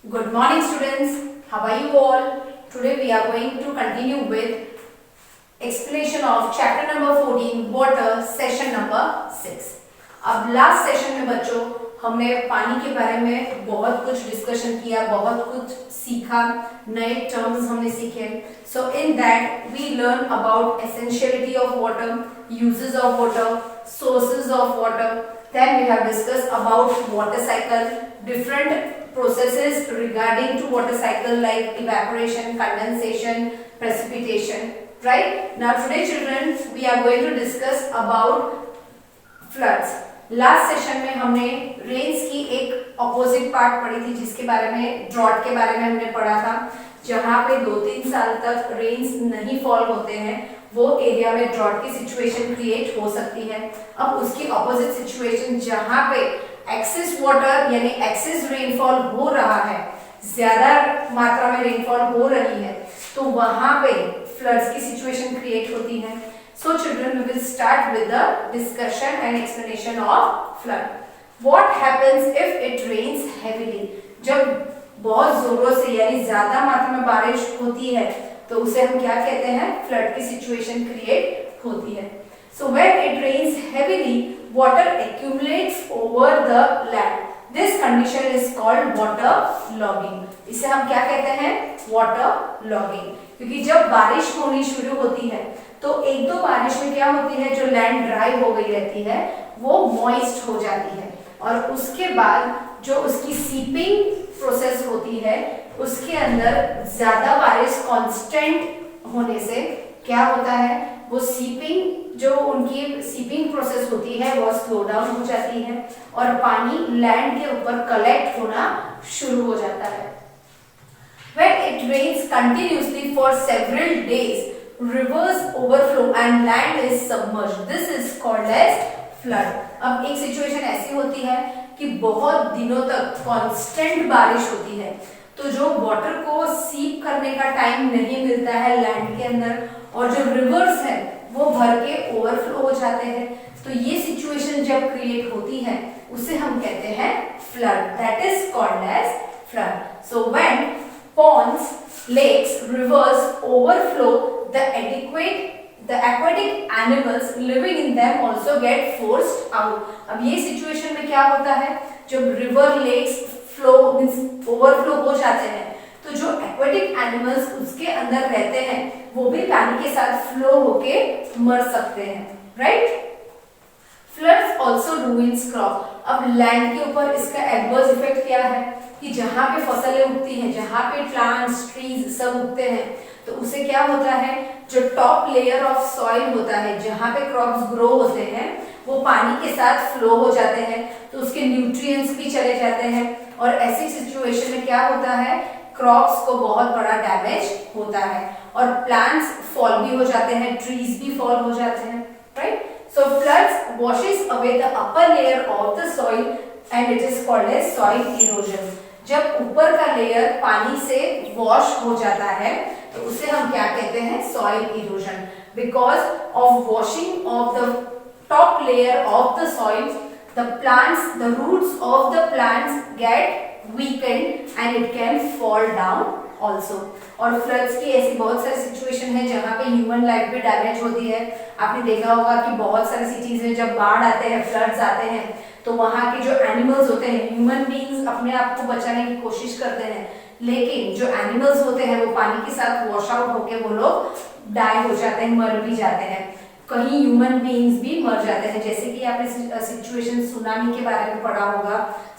Good morning students, how are you all? Today we are going to continue with explanation of chapter number 14 water session number 6. अब last session में बच्चों हमने पानी के बारे में बहुत कुछ डिस्कशन किया, बहुत कुछ सीखा, नए टर्म्स हमने सीखे. So in that we learn about essentiality of water, uses of water, sources of water. Then we have discussed about water cycle, different processes regarding to water cycle like evaporation, condensation, precipitation. Right? Now today children we are going to discuss about floods. Last session में हमने rains की एक opposite part पढ़ी थी जिसके बारे में drought के बारे में हमने पढ़ा था. जहाँ पे 2-3 साल तक रेन्स नहीं फॉल होते हैं वो एरिया में ड्रॉट की सिचुएशन क्रिएट हो सकती है. अब उसकी ऑपोजिट सिचुएशन जहाँ पे एक्सेस वाटर यानी एक्सेस रेनफॉल हो रहा है, ज्यादा मात्रा में रेनफॉल हो रही है, तो वहां पे फ्लड्स की सिचुएशन क्रिएट होती है. So children, we will start with the discussion and explanation of flood. What happens if it rains heavily? जब बहुत जोरों से यानी ज्यादा मात्रा में बारिश होती है तो उसे हम क्या कहते हैं? फ्लड की सिचुएशन क्रिएट होती है. So when it rains heavily, water accumulates over the land. This condition is called water logging. इसे हम क्या कहते हैं? water logging. क्योंकि जब बारिश होनी शुरू होती है तो एक दो बारिश में क्या होती है, जो लैंड ड्राई हो गई रहती है वो मॉइस्ट हो जाती है और उसके बाद जो उसकी सीपिंग प्रोसेस होती है उसके अंदर ज्यादा बारिश कांस्टेंट होने से क्या होता है, वो सीपिंग जो उनकी सीपिंग प्रोसेस होती है वो स्लो डाउन हो जाती है और पानी लैंड के ऊपर कलेक्ट होना शुरू हो जाता है. When it rains continuously for several days, rivers overflow and land is submerged. This is called as flood. अब एक सिचुएशन ऐसी होती है कि बहुत दिनों तक कांस्टेंट बारिश होती है तो जो वाटर को सीप करने का टाइम नहीं मिलता है लैंड के अंदर और जो रिवर्स है वो भर के ओवरफ्लो हो जाते हैं. तो ये सिचुएशन जब क्रिएट होती है उसे हम कहते हैं flood. That is called as flood. So when ponds, lakes, rivers overflow, the aquatic animals living in them also get forced out. अब ये सिचुएशन में क्या होता है, जब river lakes flow means overflow हो जाते हैं तो जो एक्वेटिक एनिमल्स उसके अंदर रहते हैं वो भी पानी के साथ फ्लो होके मर सकते हैं. Right? Floods also ruins crop. अब लैंड के ऊपर इसका एडवर्स इफेक्ट क्या है कि जहाँ पे फसलें उगती हैं, जहाँ पे प्लांट्स ट्रीज सब उगते हैं तो उसे क्या होता है, जो टॉप लेयर ऑफ सॉइल होता है जहाँ पे क्रॉप्स ग्रो होते हैं वो पानी के साथ फ्लो हो जाते हैं तो उसके न्यूट्रिएंट्स भी चले जाते हैं और ऐसी सिचुएशन में क्या होता है, क्रॉप्स को बहुत बड़ा डैमेज होता है और प्लांट्स फॉल भी हो जाते हैं, ट्रीज भी फॉल हो जाते हैं. Right? So floods washes away the upper layer of the soil and it is called as soil erosion. जब ऊपर का लेयर पानी से वॉश हो जाता है तो उसे हम क्या कहते हैं, soil erosion. Because of washing of the top layer of the soil, the roots of the plants get weakened and it can fall down also. और फ्लड्स की ऐसी बहुत सारी सिचुएशन है जहाँ पे ह्यूमन लाइफ भी डैमेज होती है. आपने देखा होगा कि बहुत सारी सिटीज में जब बाढ़ आते हैं, फ्लड्स आते हैं तो वहाँ के जो एनिमल्स होते हैं, ह्यूमन बीइंग्स अपने आप को बचाने की कोशिश करते हैं लेकिन जो एनिमल्स होते हैं वो पानी के साथ वॉश आउट होके वो लोग डाई हो जाते हैं, मर भी जाते हैं. कहीं ह्यूमन बीइंग्स भी मर जाते हैं. जैसे कि आपने सिचुएशन सुनामी के बारे में पढ़ा होगा,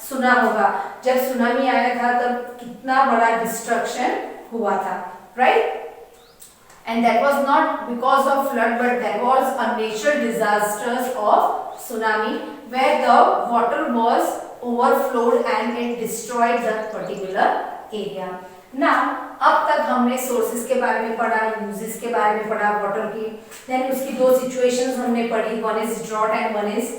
सुना होगा. जब सुनामी आया था तब कितना बड़ा डिस्ट्रक्शन हुआ था. Right? And that was not because of flood but that was a natural disasters of tsunami where the water was overflowed and it destroyed that particular area. Now अब तक हमने सोर्सेज के बारे में पढ़ा, यूजेस के बारे में पढ़ा वाटर की. देन उसकी दो सिचुएशंस हमने पढ़ी, one is drought and one is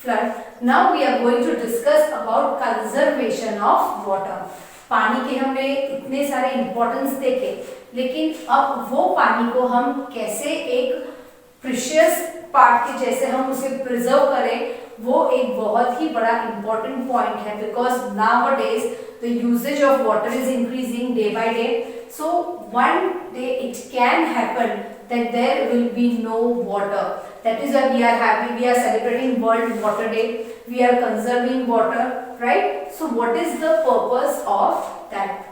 flood. Now we are going to discuss about conservation of water. पानी के हमने इतने सारे इंपॉर्टेंस देखे लेकिन अब वो पानी को हम कैसे एक प्रीशियस पार्ट के जैसे हम उसे प्रिजर्व करें वो एक बहुत ही बड़ा इम्पोर्टेंट पॉइंट है, because nowadays the usage of water is increasing day by day. So one day it can happen that there will be no water. That is why we are celebrating World Water Day. We are conserving water, right? So what is the purpose of that?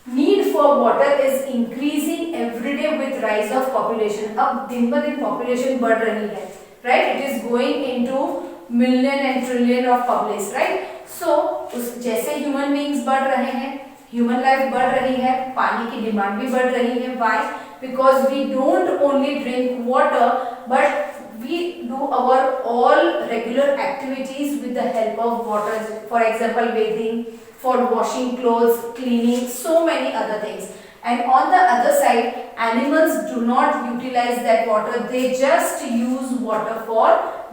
Need for water is increasing every day with rise of population. अब दिन ब दिन population बढ़ रही है, right? It is going into million and trillion of publics, right? So जैसे human beings बढ़ रहे हैं, human life बढ़ रही है, पानी की डिमांड भी बढ़ रही है. Why? Because we don't only drink water, but we do our all regular activities with the help of water. For example, bathing, for washing clothes, cleaning, so many other things. And on the other side, animals do not utilize that water. They just use water for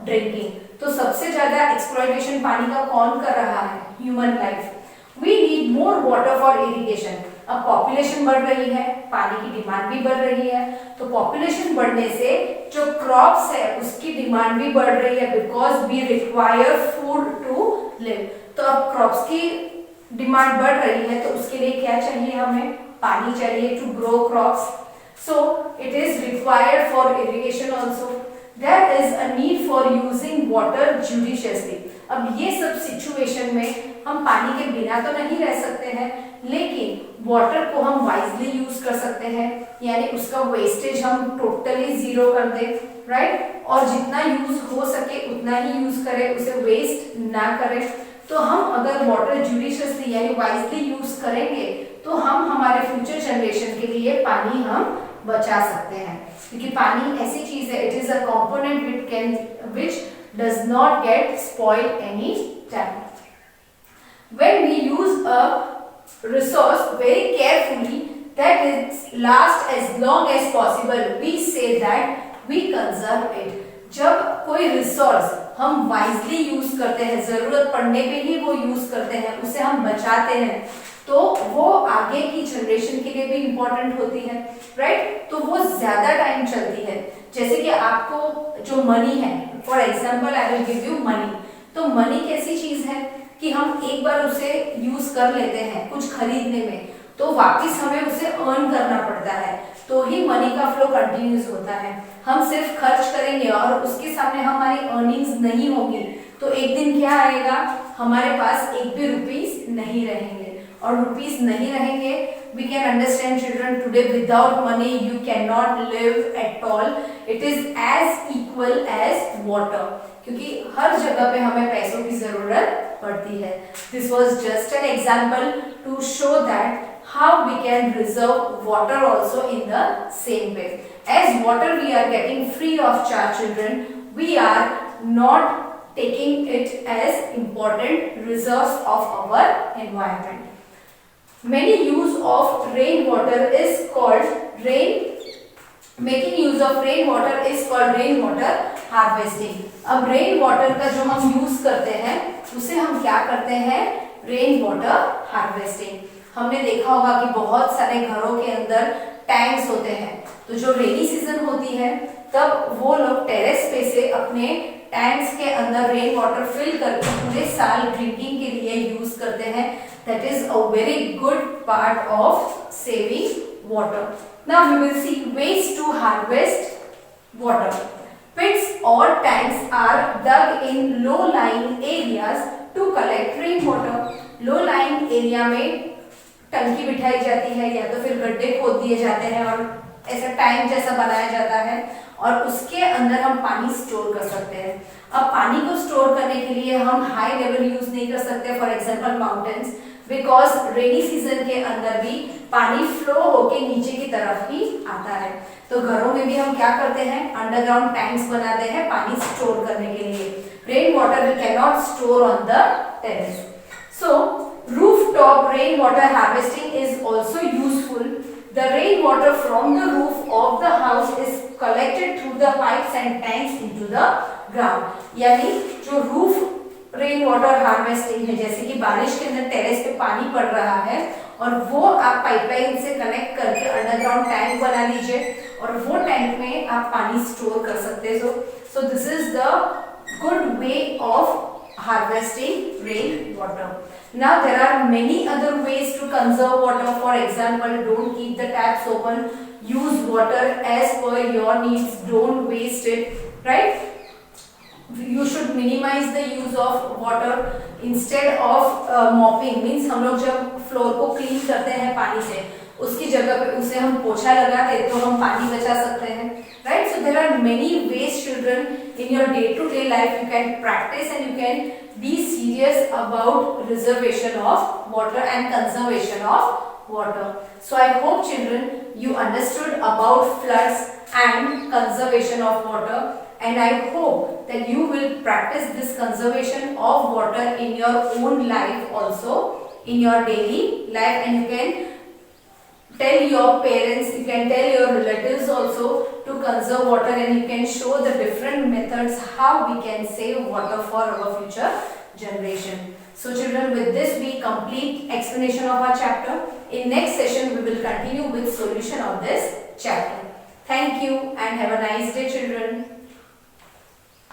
drinking. तो सबसे ज्यादा exploitation पानी का कौन कर रहा है? Human life. We need more water for irrigation. अब पॉपुलेशन बढ़ रही है, पानी की डिमांड भी बढ़ रही है, तो पॉपुलेशन बढ़ने से जो क्रॉप्स है उसकी डिमांड भी बढ़ रही है, because we require food to live. तो अब क्रॉप्स की डिमांड बढ़ रही है, तो उसके लिए क्या चाहिए? हमें पानी चाहिए to grow crops. So it is required for irrigation also. There is a need for using water judiciously. अब ये सब सिचुएशन में हम पानी के बिना तो नहीं रह सकते हैं, लेकिन वाटर को हम वाइजली यूज कर सकते हैं, यानी उसका वेस्टेज हम टोटली जीरो कर दें, राइट? और जितना यूज हो सके उतना ही यूज करें, उसे वेस्ट ना करें. तो हम अगर वाटर जुडिशियसली यानी वाइजली यूज करेंगे तो हम हमारे फ्यूचर जनरेशन के लिए पानी हम बचा सकते हैं, क्योंकि पानी ऐसी चीज है, it is a component which does not get spoiled any time. When we use a resource very carefully, that it lasts as long as possible, we say that we conserve it. जब कोई resource हम wisely use करते हैं, जरूरत पड़ने पे ही वो use करते हैं, उसे हम बचाते हैं, तो वो आगे की जनरेशन के लिए भी इम्पोर्टेंट होती है, राइट? तो वो ज्यादा टाइम चलती है. जैसे कि आपको जो मनी है, for example I will give you money. तो मनी कैसी चीज है कि हम एक बार उसे यूज कर लेते हैं कुछ खरीदने में, तो वापस हमें उसे अर्न करना पड़ता है, तो ही मनी का फ्लो कंटिन्यूस होता है. हम सिर्फ खर्च करेंगे और उसके सामने हमारी अर्निंग्स नहीं होगी, तो एक दिन क्या आएगा? हमारे पास एक भी रुपीस नहीं रहेंगे, और रुपीस नहीं रहेंगे. We can understand children today without money you cannot live at all. It is as equal as water. क्योंकि हर जगह पे हमें पैसों की जरूरत पड़ती है. This was just an example to show that how we can reserve water also in the same way. As water we are getting free of charge, children, we are not taking it as important resource of our environment. Many use of rainwater is called making use of rainwater is called rainwater harvesting. अब rain का जो हम use करते हैं उसे हम क्या करते हैं? Rain water harvesting. हमने देखा होगा कि बहुत सारे घरों के अंदर टैंक्स होते हैं, तो जो रेनी सीजन होती है तब वो लोग टेरेस पे से अपने टैंक्स के अंदर रेन वाटर फिल करके पूरे साल ड्रिंकिंग के लिए यूज करते हैं. That is a very good part of saving water. Now we will see ways to harvest water. Pits or tanks are dug in low-lying areas to collect rainwater. Low-lying area में टंकी बिठाई जाती है या तो फिर गड्ढे खोद दिए जाते हैं और ऐसा टैंक जैसा बनाया जाता है और उसके अंदर हम पानी स्टोर कर सकते हैं. अब पानी को स्टोर करने के लिए हम हाई लेवल यूज नहीं कर सकते, for example mountains, because rainy season के अंदर भी पानी फ्लो होके नीचे की तरफ ही आता है. तो घरों में भी हम क्या करते हैं? अंडरग्राउंड टैंक्स बनाते हैं पानी स्टोर करने के लिए. Rain water we can not store on the terrace. So rooftop rainwater harvesting is also useful. The rainwater from the roof of the house is collected through the pipes and tanks into the ground. यानी जो roof rain water harvesting है, जैसे कि बारिश के अंदर terrace पे पानी पड़ रहा है और वो आप पाइपलाइन से कनेक्ट करके अंडरग्राउंड टैंक बना लीजिए और वो टैंक में आप पानी स्टोर कर सकते हो. So this is the good way of harvesting rain water. Now there are many other ways to conserve water. For example, don't keep the taps open, use water as per your needs, don't waste it, right? You should minimize the use of water instead of mopping. Means हम लोग जब floor को clean करते हैं पानी से, उसकी जगह पे उसे हम पोछा लगा दे तो हम पानी बचा सकते हैं, right? So there are many ways, children, in your day-to-day life you can practice and you can be serious about reservation of water and conservation of water. So I hope, children, you understood about floods and conservation of water, and I hope that you will practice this conservation of water in your own life also, in your daily life, and you can tell your parents, you can tell your relatives also to conserve water, and you can show the different methods how we can save water for our future generation. So children, with this we complete explanation of our chapter. In next session we will continue with solution of this chapter. Thank you and have a nice day, children.